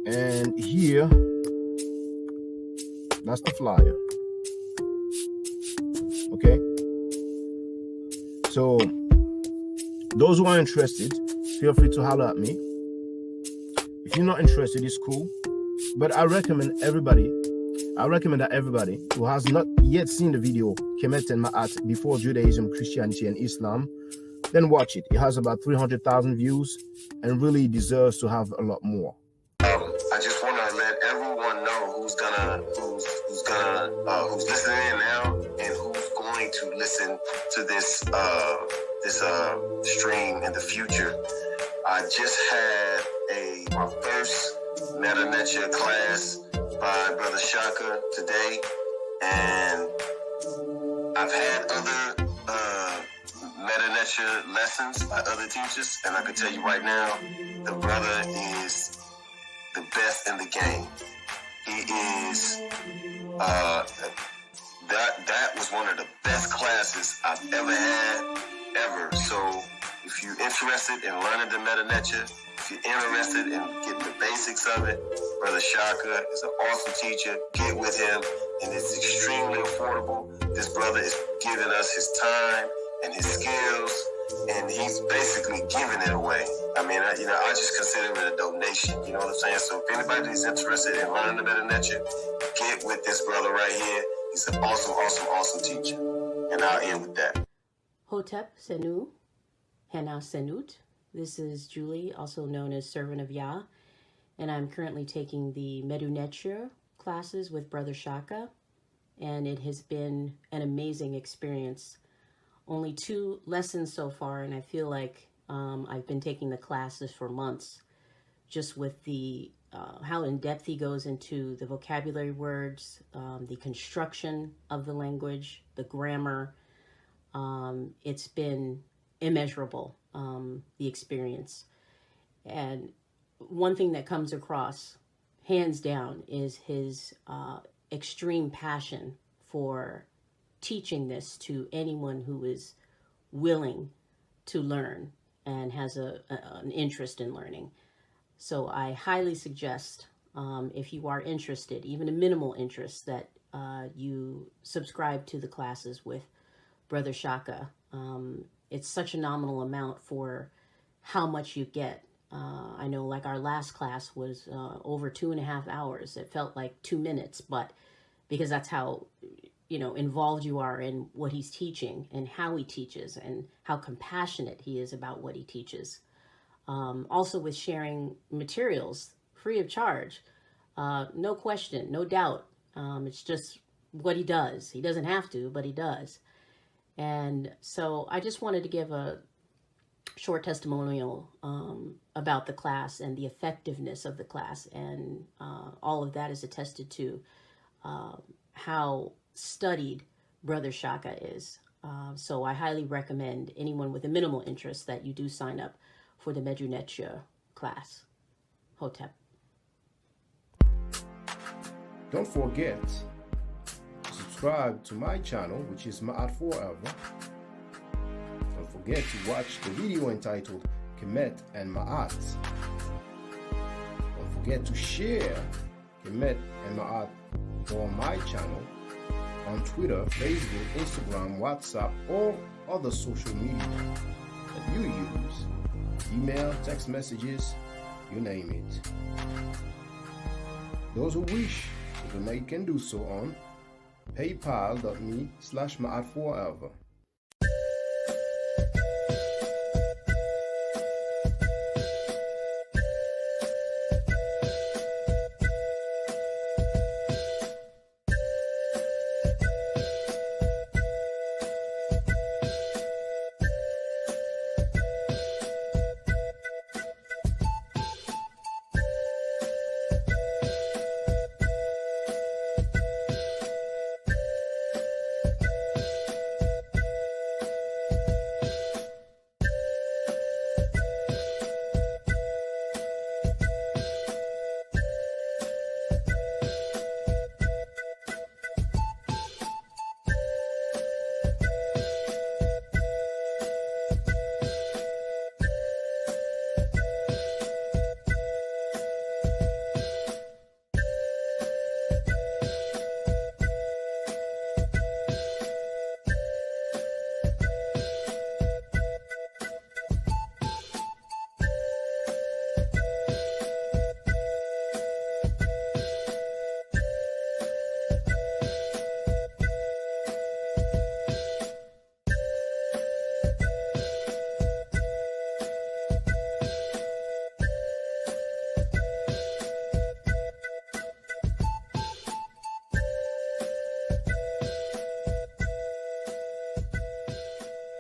And here, that's the flyer. Okay? So, those who are interested, feel free to holler at me. If you're not interested, it's cool. But I recommend that everybody who has not yet seen the video, Kemet and Ma'at, before Judaism, Christianity, and Islam, then watch it. It has about 300,000 views and really deserves to have a lot more. I just want to let everyone know who's listening in now and who's going to listen to this stream in the future. I just had my first Meta Nature class by Brother Shaka today, and I've had other Meta Nature lessons by other teachers, and I can tell you right now, the brother is the best in the game. He is that was one of the best classes I've ever had ever. So if you're interested in learning the Meta Nature, if you're interested in getting the basics of it, Brother Shaka is an awesome teacher. Get with him, and it's extremely affordable. This brother is giving us his time and his skills, and he's basically giving it away. I mean, I just consider it a donation. You know what I'm saying? So if anybody is interested in learning the Meta Nature, get with this brother right here. He's an awesome, awesome, awesome teacher. And I'll end with that. Hotep Senu, Hana Senut. This is Julie, also known as Servant of Yah, and I'm currently taking the Medu Neture classes with Brother Shaka, and it has been an amazing experience. Only 2 lessons so far, and I feel like I've been taking the classes for months, just with the how in depth he goes into the vocabulary words, the construction of the language, the grammar. It's been immeasurable, the experience. And one thing that comes across, hands down, is his extreme passion for teaching this to anyone who is willing to learn and has an interest in learning. So I highly suggest, if you are interested, even a minimal interest, that you subscribe to the classes with Brother Shaka. It's such a nominal amount for how much you get. I know, like, our last class was over 2.5 hours. It felt like 2 minutes, but because that's how involved you are in what he's teaching and how he teaches and how compassionate he is about what he teaches. Also with sharing materials free of charge, no question, no doubt. It's just what he does. He doesn't have to, but he does. And so I just wanted to give a short testimonial about the class and the effectiveness of the class. And all of that is attested to how studied Brother Shaka is. So I highly recommend anyone with a minimal interest that you do sign up for the Medu Neture class. Hotep. Don't forget to subscribe to my channel, which is Ma'at Forever. Don't forget to watch the video entitled Kemet and Ma'at. Don't forget to share Kemet and Ma'at on my channel on Twitter, Facebook, Instagram, WhatsApp, or other social media that you use. Email, text messages, you name it. Those who wish to To donate, you can do so on paypal.me/maatforever.